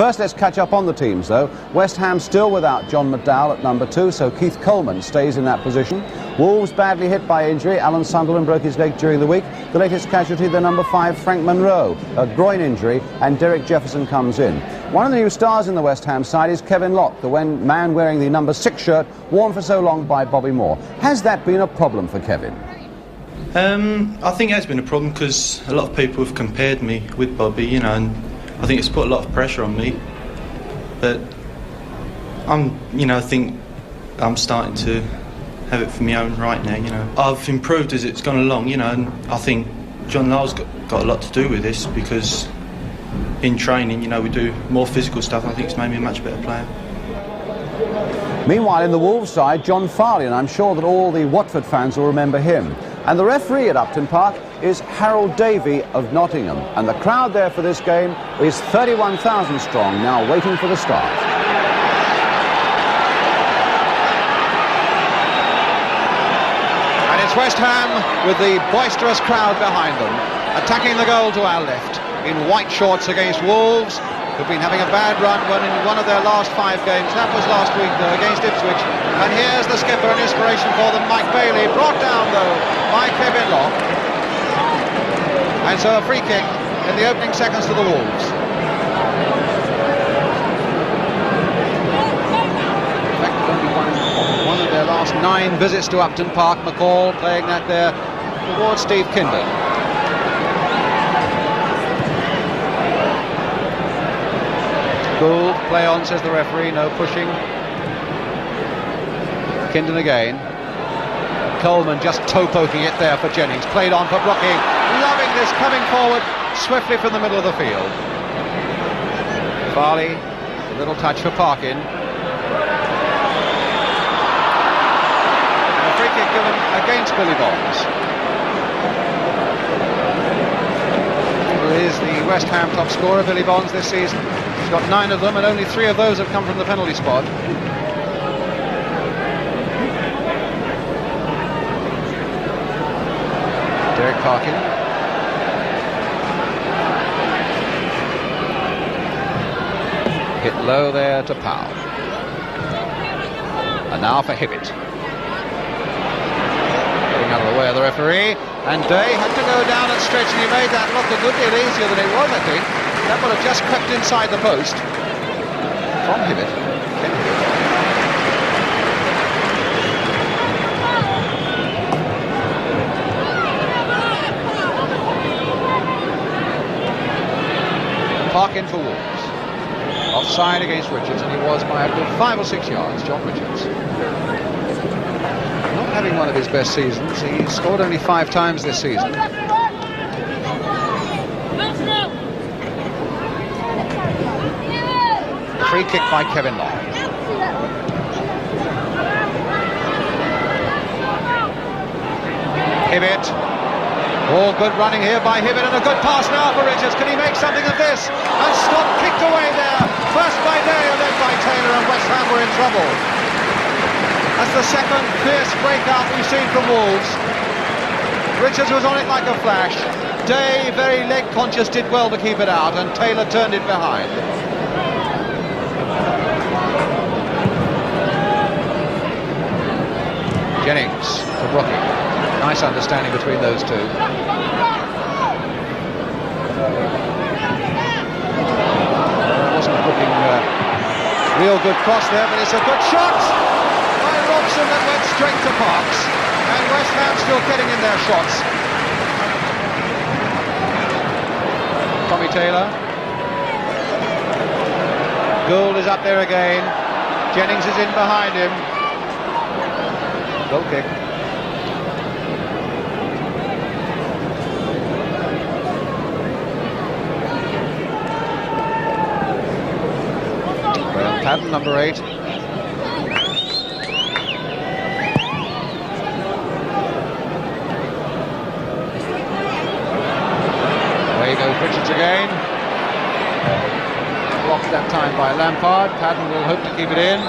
First, let's catch up on the teams, though. West Ham still without John McDowell at number 2, so Keith Coleman stays in that position. Wolves badly hit by injury. Alan Sunderland broke his leg during the week. The latest casualty, the number 5, Frank Monroe, a groin injury, and Derek Jefferson comes in. One of the new stars in the West Ham side is Kevin Locke, the man wearing the number 6 shirt worn for so long by Bobby Moore. Has that been a problem for Kevin? I think it has been a problem because a lot of people have compared me with Bobby, you know, and I think it's put a lot of pressure on me. But I think I'm starting to have it for my own right now, you know. I've improved as it's gone along, you know, and I think John Lyle's got a lot to do with this because in training, you know, we do more physical stuff. I think it's made me a much better player. Meanwhile, in the Wolves side, John Farley, and I'm sure that all the Watford fans will remember him. And the referee at Upton Park is Harold Davey of Nottingham. And the crowd there for this game is 31,000 strong, now waiting for the start. And it's West Ham with the boisterous crowd behind them, attacking the goal to our left in white shorts against Wolves, who've been having a bad run in one of their last 5 games. That was last week, though, against Ipswich. And here's the skipper, an inspiration for them, Mike Bailey, brought down, though, by Kevin Locke. And so a free kick in the opening seconds to the Wolves. In fact, only one of their last 9 visits to Upton Park. McCall playing that there towards Steve Kindon. Gould, play on, says the referee, no pushing. Kindon again. Coleman just toe-poking it there for Jennings. Played on for Brookie. Loving this, coming forward swiftly from the middle of the field. Farley, a little touch for Parkin. And a free kick given against Billy Bonds. Who is the West Ham top scorer, Billy Bonds, this season. He's got 9 of them, and only 3 of those have come from the penalty spot. Derek Parkin. Hit low there to Powell. And now for Hibbett. Getting out of the way of the referee. And Day had to go down and stretch, and he made that look a good deal easier than it was, I think. That would have just crept inside the post. From Hibbett. Ken Hibbett. Parkin for Wolves. Offside against Richards, and he was by a good 5 or 6 yards, John Richards. Not having one of his best seasons. He scored only 5 times this season. Free kick by Kevin Locke. Hibbett. All good running here by Hibbett, and a good pass now for Richards. Can he make something of this? And Scott kicked away there. First by Day and then by Taylor, and West Ham were in trouble. That's the second fierce breakout we've seen from Wolves. Richards was on it like a flash. Day, very leg conscious, did well to keep it out, and Taylor turned it behind. Jennings to Brookie. Nice understanding between those two. Wasn't looking real good cross there, but it's a good shot by Robson that went straight to Parks. And West Ham still getting in their shots. Tommy Taylor. Gould is up there again. Jennings is in behind him. Goal kick. Paddon, number 8. Away goes Richards again. Blocked that time by Lampard. Paddon will hope to keep it in.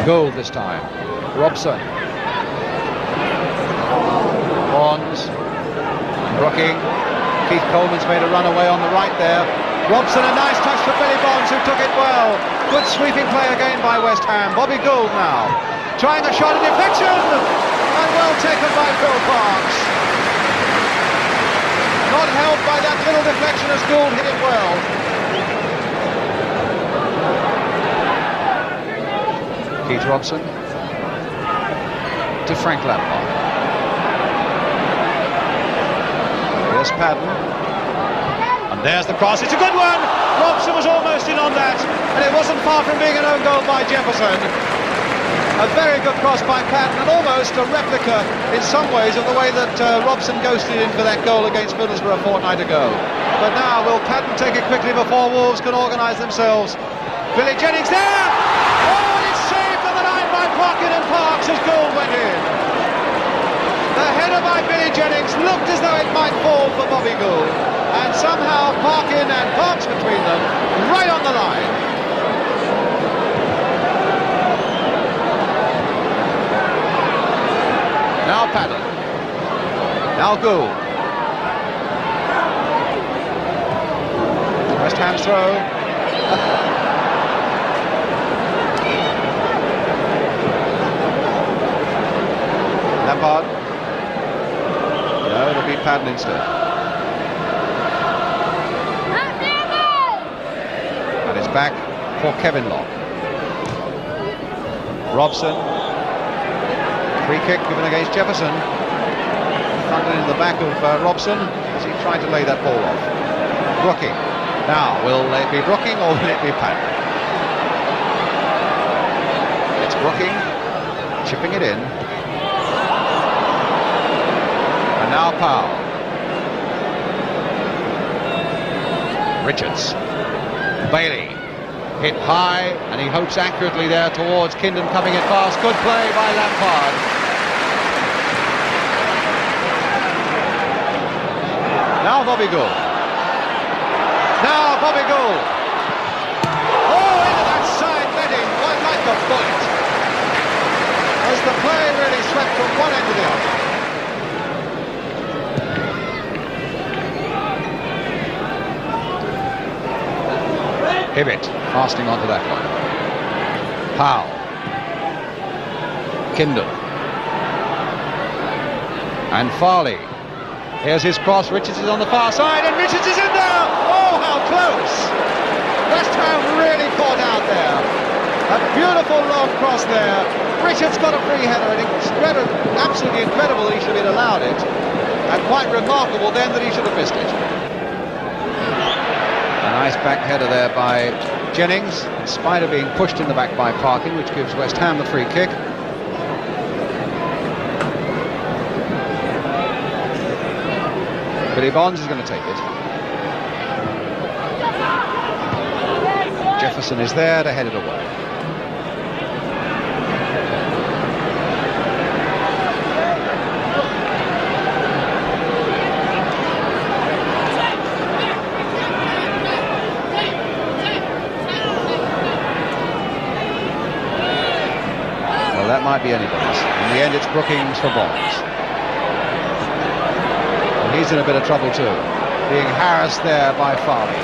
Goal this time. Robson. Bonds. Brooking. Keith Coleman's made a run away on the right there. Robson, a nice touch for Billy Bonds, who took it well. Good sweeping play again by West Ham. Bobby Gould now, trying a shot at deflection, and well taken by Phil Parks. Not helped by that little deflection as Gould hit it well. Keith Robson to Frank Lampard. Here's Padden. And there's the cross. It's a good one! Robson was almost in on that, and it wasn't far from being an own goal by Jefferson. A very good cross by Padden, and almost a replica in some ways of the way that Robson ghosted in for that goal against Middlesbrough a fortnight ago. But now, will Padden take it quickly before Wolves can organise themselves? Billy Jennings there! Oh, and it's saved on the line by Parkin, and Parks as goal went in. The header by Billy Jennings looked as though it might fall for Bobby Gould, and somehow Parkin and Parks between them, right on the line. Now Padden. Now Gould. West Ham's throw. Lampard. No, it'll be Padden instead. And it's back for Kevin Long. Robson. Free kick given against Jefferson. Funded in the back of Robson as he tried to lay that ball off. Brooking. Now, will it be Brooking or will it be Padden? It's Brooking, chipping it in. And now Powell. Richards. Bailey. Hit high, and he hopes accurately there towards Kindon, coming in fast. Good play by Lampard. Now Bobby Gould. Now Bobby Gould. Oh, into that side netting, like a bullet. As the play really swept from one end to the other. Hibbett fasting onto that one. Powell. Kindon. And Farley. Here's his cross. Richards is on the far side, and Richards is in there! Oh, how close! West Ham really caught out there. A beautiful long cross there. Richards got a free header, and it's absolutely incredible that he should have been allowed it. And quite remarkable then that he should have missed it. A nice back header there by Jennings, in spite of being pushed in the back by Parkin, which gives West Ham the free kick. Billy Bonds is going to take it. Jefferson is there to head it away. Well, that might be anybody's. In the end, it's Brookings for Bonds. He's in a bit of trouble too, being harassed there by Farley.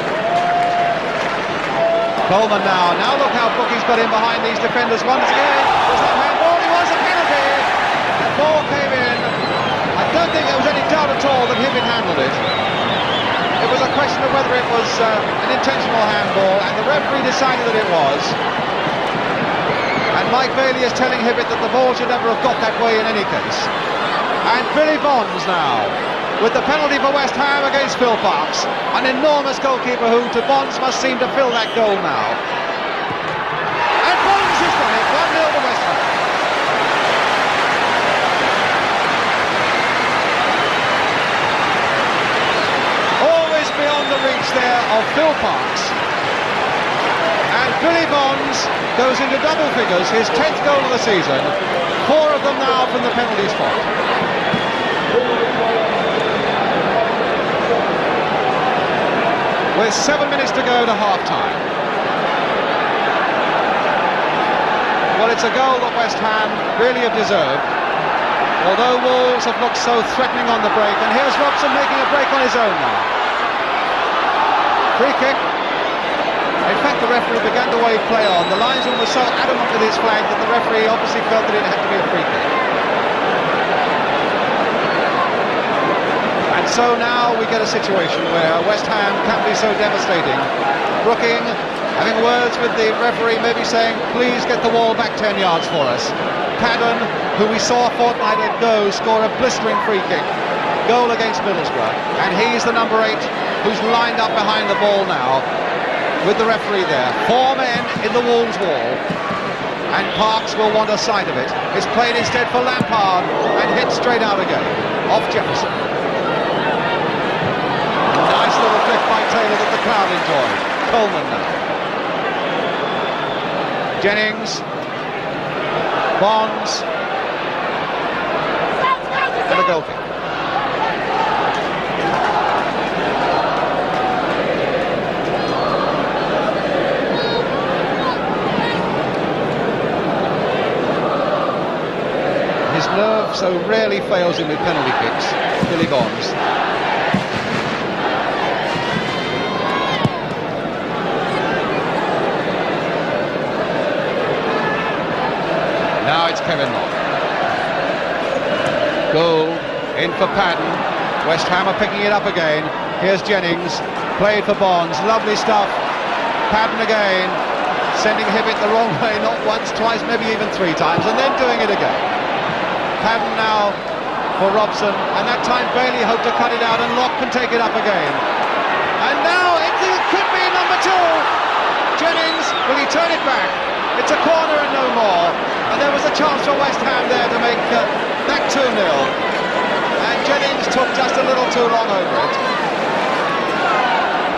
Coleman now look how Brookings got in behind these defenders once again. Was that handball? It was a penalty. The ball came in. I don't think there was any doubt at all that Hibbett handled it. It was a question of whether it was an intentional handball, and the referee decided that it was. And Mike Bailey is telling Hibbett that the ball should never have got that way in any case. And Billy Bonds now, with the penalty for West Ham against Phil Parks. An enormous goalkeeper who, to Bonds, must seem to fill that goal now. And Bonds has done it, 1-0 to West Ham. Always beyond the reach there of Phil Parks. And Billy Bonds goes into double figures, his 10th goal of the season. 4 of them now from the penalty spot. With 7 minutes to go to half-time. Well, it's a goal that West Ham really have deserved. although Wolves have looked so threatening on the break. And here's Robson making a break on his own now. Free kick. In fact, the referee began to wave play on. The linesman was so adamant with his flag that the referee obviously felt that it had to be a free kick. And so now we get a situation where West Ham can be so devastating. Brooking having words with the referee, maybe saying, please get the wall back 10 yards for us. Paddon, who we saw a fortnight ago score a blistering free kick goal against Middlesbrough, and he's the number 8 who's lined up behind the ball now with the referee there. 4 men in the Wolves wall, and Parks will want a sight of it. It's played instead for Lampard and hit straight out again off Jefferson. Nice little flick by Taylor that the crowd enjoyed. Coleman now. Jennings, Bonds, and a goal kick. His nerve so rarely fails him with penalty kicks, Billy Bonds. Now it's Kevin Moore. Goal in for Paddon. West Ham are picking it up again. Here's Jennings, played for Bonds. Lovely stuff. Paddon again, sending Hibbett the wrong way, not once, twice, maybe even 3 times, and then doing it again. Paddon now for Robson, and that time Bailey hoped to cut it out, and Locke can take it up again. And now it could be number 2. Jennings, will he turn it back? It's a corner and no more. And there was a chance for West Ham there to make that 2-0. And Jennings took just a little too long over it.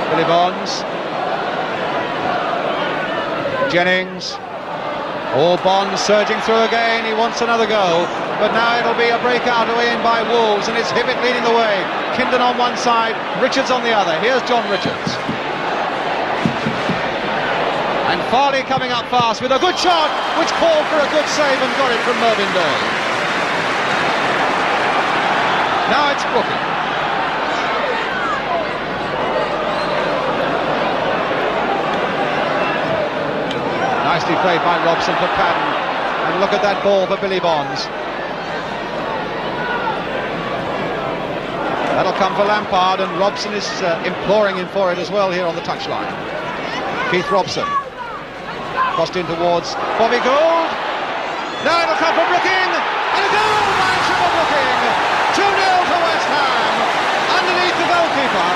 Billy Bonds. Jennings. All Bonds surging through again. He wants another go. But now it'll be a breakout away in by Wolves, and it's Hibbett leading the way. Kindon on one side, Richards on the other. Here's John Richards. And Farley coming up fast with a good shot, which called for a good save and got it from Mervyn Day. Now it's Brooking. Nicely played by Robson for Paddon. And look at that ball for Billy Bonds. That'll come for Lampard, and Robson is imploring him for it as well here on the touchline. Keith Robson. Crossed in towards Bobby Gould. Now it'll come from Brooking, and a goal by Trevor Brooking. 2-0 to West Ham, underneath the goalkeeper.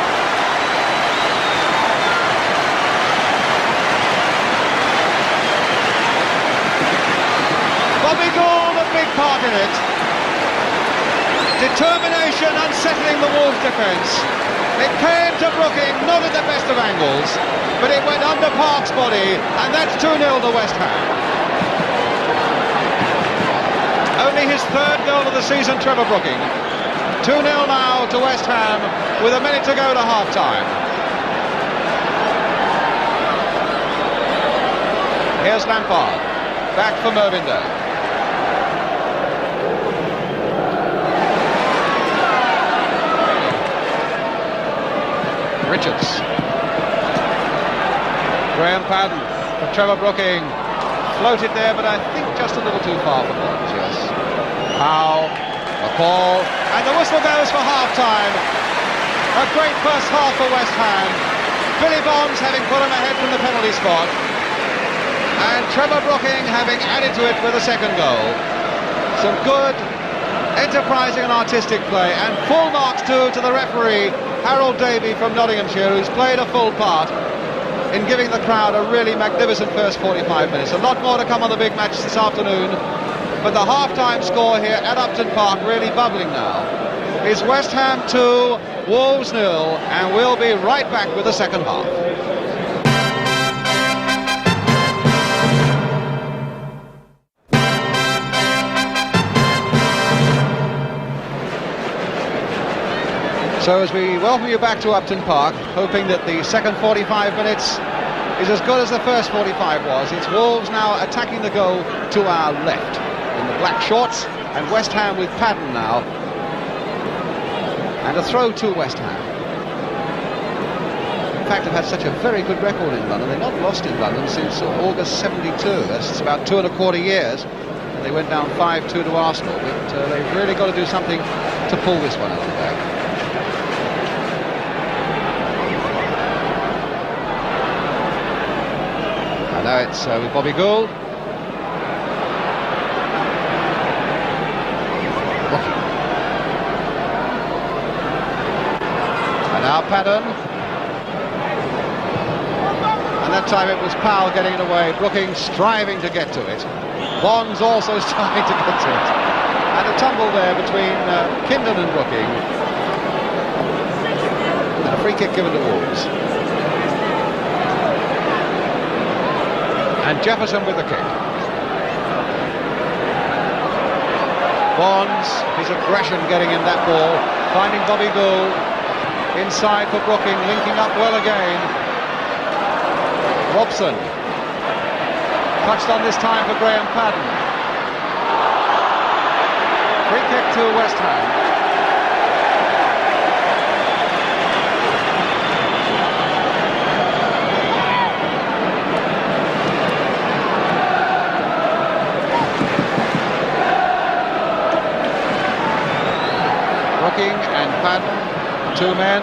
Bobby Gould, a big part in it. Determination unsettling the Wolves' defence. It came to Brooking, not at the best of angles, but it went under Park's body, and that's 2-0 to West Ham. Only his 3rd goal of the season, Trevor Brooking. 2-0 now to West Ham, with a minute to go to half-time. Here's Lampard, back for Mervyn Day. Richards. Graham Paddon for Trevor Brooking. Floated there, but I think just a little too far for Bonds, yes. Howe, a call, and the whistle goes for half-time. A great first half for West Ham. Billy Bonds having put him ahead from the penalty spot, and Trevor Brooking having added to it with a 2nd goal. Some good, enterprising and artistic play, and full marks too to the referee, Harold Davey from Nottinghamshire, who's played a full part in giving the crowd a really magnificent first 45 minutes. A lot more to come on the big match this afternoon, but the half-time score here at Upton Park really bubbling now. It's West Ham 2, Wolves 0, and we'll be right back with the second half. So as we welcome you back to Upton Park, hoping that the second 45 minutes is as good as the first 45 was. It's Wolves now attacking the goal to our left. In the black shorts, And West Ham with Padden now. And a throw to West Ham. In fact, they've had such a very good record in London. They've not lost in London since August 72. That's about 2¼ years. They went down 5-2 to Arsenal, but they've really got to do something to pull this one out of the bag. And now it's with Bobby Gould. And now Padden. And that time it was Powell getting it away. Brooking striving to get to it. Bonds also trying to get to it. And a tumble there between Kindon and Brooking. And a free kick given to Wolves. And Jefferson with the kick. Bonds, his aggression getting in that ball. Finding Bobby Gould. Inside for Brooking, linking up well again. Robson. Touched on this time for Graham Padden. Free kick to West Ham. Brooking and Padden, two men.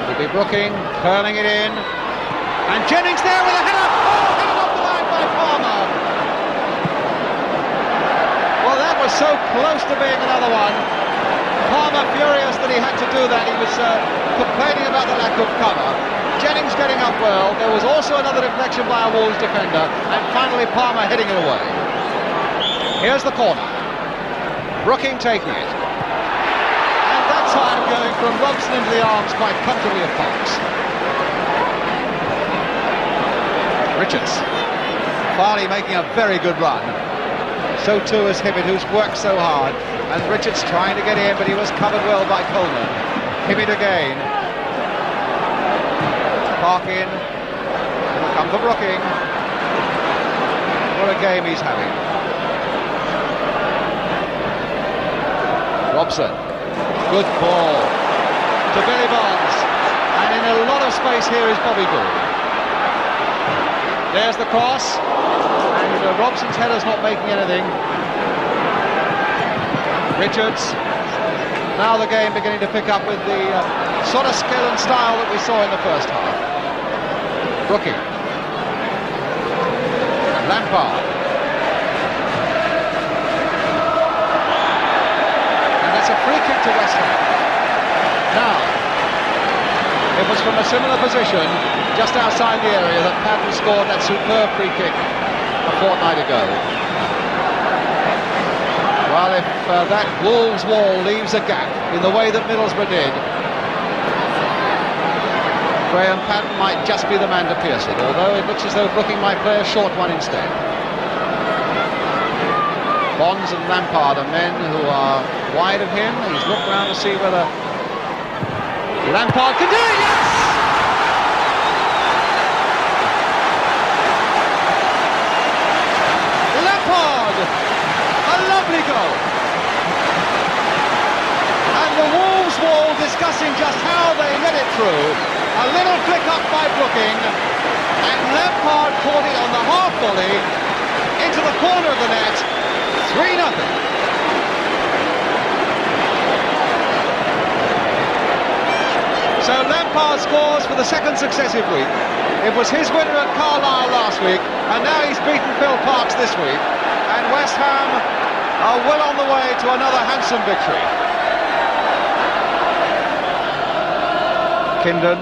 Will be Brooking, curling it in. And Jennings there with a header. Was so close to being another one. Palmer furious that he had to do that. He was complaining about the lack of cover. Jennings getting up well. There was also another deflection by a Wolves defender, and finally Palmer heading it away. Here's the corner. Brooking taking it, and that time going from Robson into the arms quite comfortably of Fox. Richards. Farley making a very good run. So too is Hibbett, who's worked so hard. And Richards trying to get in, but he was covered well by Coleman. Hibbett again. Parkin. It'll come for Brooking. What a game he's having. Robson. Good ball to Billy Bonds. And in a lot of space here is Bobby Gould. There's the cross. And Robson's header's not making anything. Richards. Now the game beginning to pick up with the sort of skill and style that we saw in the first half. Brooking. Lampard. And that's a free kick to West Ham. Now, it was from a similar position, just outside the area, that Padden scored that superb free kick a fortnight ago. Well, if that Wolves wall leaves a gap in the way that Middlesbrough did, Graham Padden might just be the man to pierce it, although it looks as though Brooking might play a short one instead. Bonds and Lampard are men who are wide of him. He's looked around to see whether Lampard can do it, yes! A lovely goal. And the Wolves wall discussing just how they let it through. A little flick up by Brooking, and Lampard caught it on the half volley into the corner of the net. 3-0. So Lampard scores for the second successive week. It was his winner at Carlisle last week, and now he's beaten Phil Parkes this week. And West Ham are well on the way to another handsome victory. Kindon.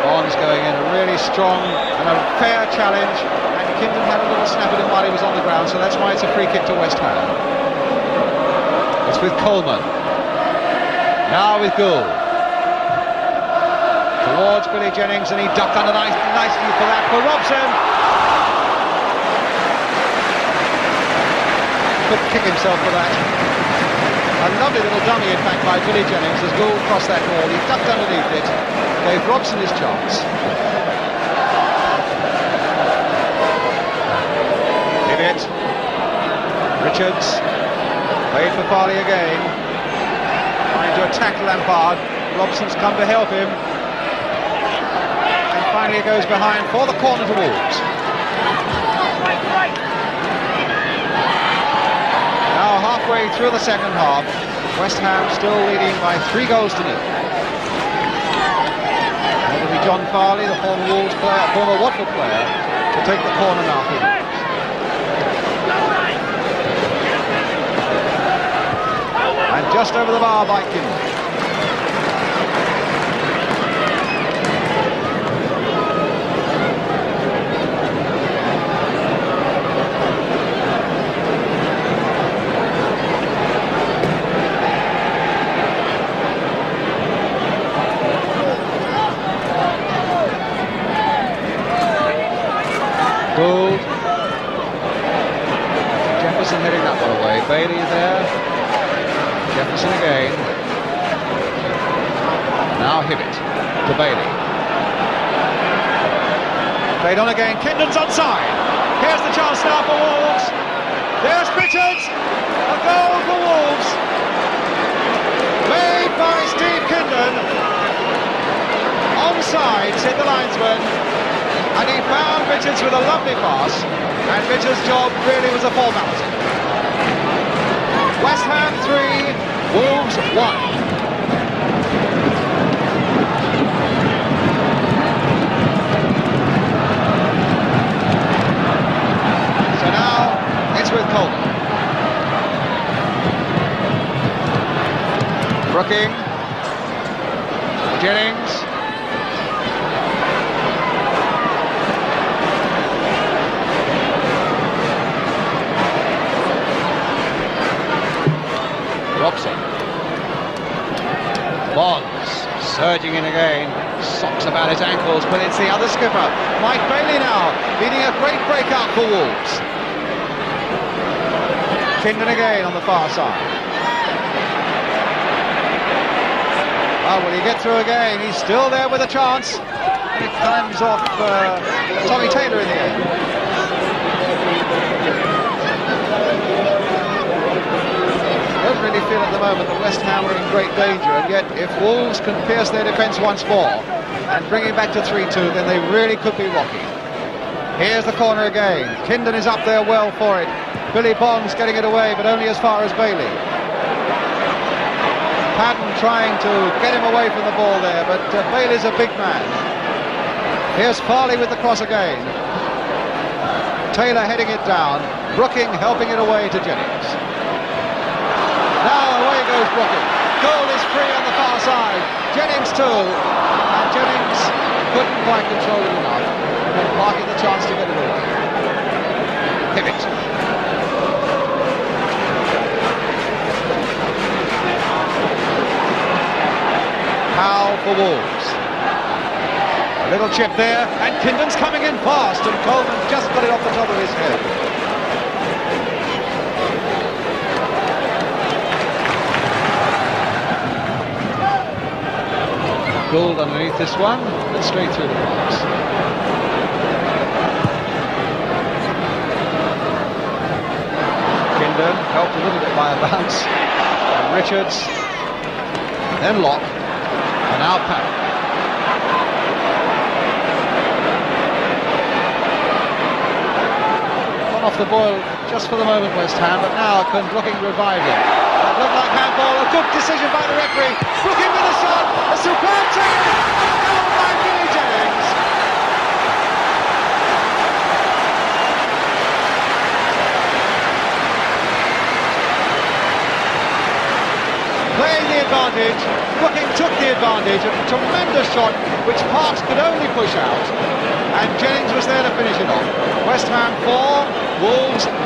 Bonds going in a really strong and a fair challenge, and Kindon had a little snap at him while he was on the ground, so that's why it's a free kick to West Ham. It's with Coleman. Now with Gould. Towards Billy Jennings, and he ducked under nicely for that for Robson. Could kick himself for that. A lovely little dummy, in fact, by Billy Jennings as Gould crossed that ball. He ducked underneath it, gave Robson his chance. Hibbett. Richards, played for Farley again, trying to attack Lampard. Robson's come to help him, and finally he goes behind for the corner to Wolves. Now halfway through the second half, West Ham still leading by 3 goals to 0. It'll be John Farley, the former Wolves player, former Watford player, to take the corner now for Wolves. And just over the bar by Kindle. Gould. Jefferson heading that one away. Bailey there. Jefferson again. Now Hibbett to Bailey. Played on again. Kindon's onside. Here's the chance now for Wolves. There's Richards. A goal for Wolves. Made by Steve Kindon. Onside, said the linesman. And he found Richards with a lovely pass, and Richards' job really was a formality. West Ham 3, Wolves 1. So now it's with Coleman. Brooking. Jennings. Robson. Bonds surging in again. Socks about his ankles, but it's the other skipper, Mike Bailey, now leading a great breakout for Wolves. Kindon again on the far side. Oh, will he get through again? He's still there with a chance. He climbs off Tommy Taylor in the end. I don't really feel at the moment that West Ham are in great danger, and yet if Wolves can pierce their defence once more and bring it back to 3-2, then they really could be rocky. Here's the corner again. Kindon is up there well for it. Billy Bonds getting it away, but only as far as Bailey. Padden trying to get him away from the ball there, but Bailey's a big man. Here's Farley with the cross again. Taylor heading it down. Brooking helping it away to Jennings. Now away goes Brooking. Goal is free on the far side. Jennings too. And Jennings couldn't quite control it enough. And marking the chance to get it away. Hibbett. Howe for Wolves. A little chip there, and Kindon's coming in fast, and Coleman just got it off the top of his head. Gould underneath this one, and straight through the box. Kindon helped a little bit by a bounce. And Richards, then Locke, and now Padden. Gone off the boil just for the moment, West Ham, but now can Brooking revive him. That looked like handball, a good decision by the referee. Brooking with a shot, a superb take, and a goal by Billy Jennings. Playing the advantage, Brooking took the advantage of a tremendous shot which Parks could only push out, and Jennings was there to finish it off. West Ham 4, Wolves 1.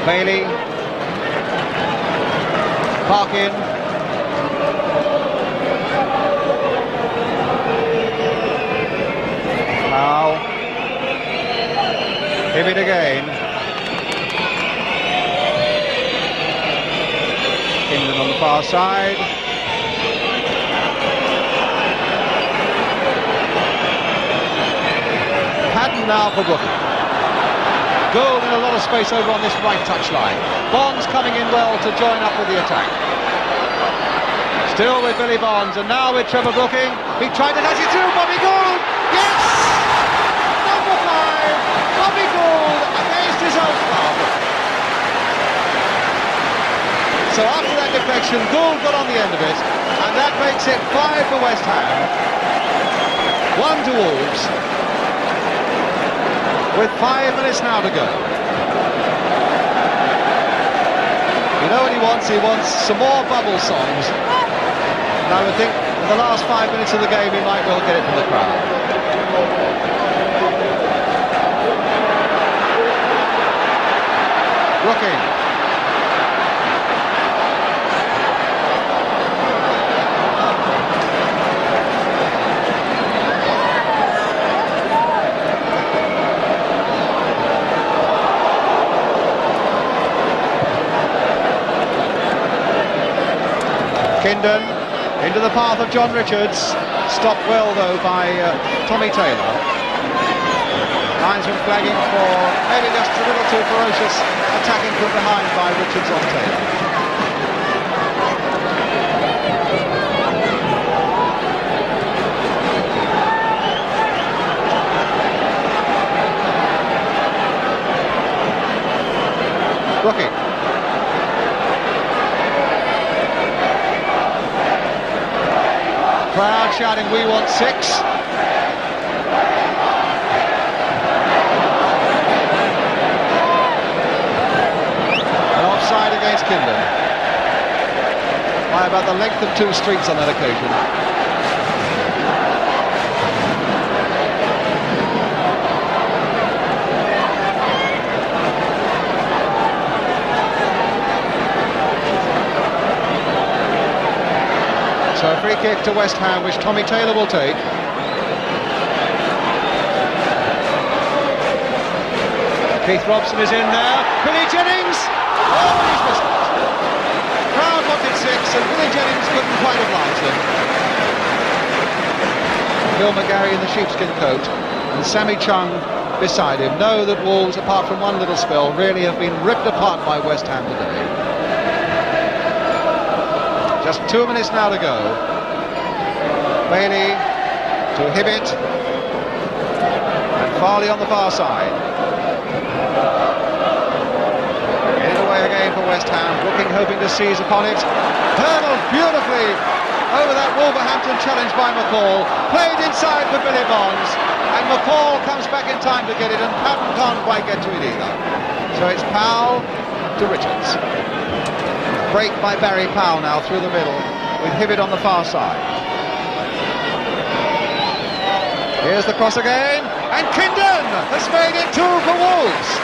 Bailey. Parkin. Now Hibbett again. Kindon on the far side. Padden now for Brooking. Gould in a lot of space over on this right touchline. Bonds coming in well to join up with the attack. Still with Billy Bonds, and now with Trevor Brooking. He tried to dash it through. Bobby Gould! Yes! Number 5, Bobby Gould against his own club. So after that deflection, Gould got on the end of it, and that makes it 5 for West Ham, 1 to Wolves, with 5 minutes now to go. You know what he wants? He wants some more bubble songs. And I would think in the last 5 minutes of the game he might well get it from the crowd. Brooking. Kindon into the path of John Richards, stopped well though by Tommy Taylor. Linesman flagging for maybe just a little too ferocious attacking from behind by Richards on Taylor. Brooking. Crowd shouting, "We want 6." An offside against Kindon by about the length of 2 streets on that occasion. So a free kick to West Ham, which Tommy Taylor will take. Keith Robson is in there. Billy Jennings! Oh, he's missed it. Crowd wanted 6, and Billy Jennings couldn't quite oblige them. Bill McGarry in the sheepskin coat, and Sammy Chung beside him know that Wolves, apart from one little spell, really have been ripped apart by West Ham today. Just 2 minutes now to go. Bailey to Hibbett, and Farley on the far side. Get it away again for West Ham. Brooking hoping to seize upon it. Hurdled beautifully over that Wolverhampton challenge by McCall. Played inside for Billy Bonds, and McCall comes back in time to get it, and Patton can't quite get to it either. So it's Powell to Richards. Break by Barry Powell now through the middle, with Hibbett on the far side. Here's the cross again, and Kindon has made it 2 for Wolves.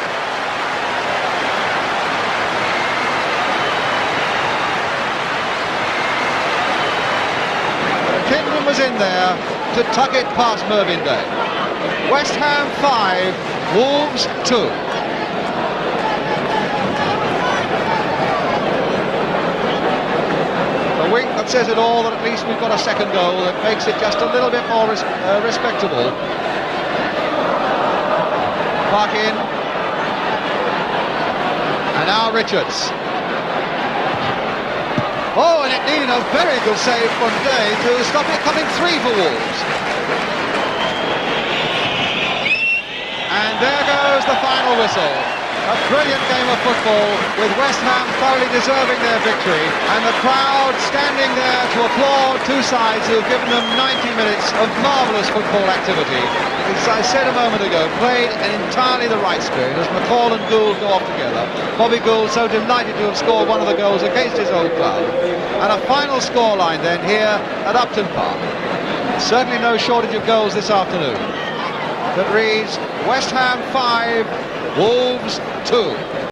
Kindon was in there to tuck it past Mervyn Day. West Ham 5, Wolves 2. A wink that says it all, that at least we've got a second goal that makes it just a little bit more respectable. Back in. And now Richards. Oh, and it needed a very good save from Day to stop it coming 3 for Wolves. And there goes the final whistle. A brilliant game of football, with West Ham thoroughly deserving their victory, and the crowd standing there to applaud 2 sides who have given them 90 minutes of marvellous football activity. As I said a moment ago, played in entirely the right spirit as McCall and Gould go off together. Bobby Gould so delighted to have scored one of the goals against his old club. And a final scoreline then here at Upton Park. Certainly no shortage of goals this afternoon. That reads West Ham 5, Wolves 2.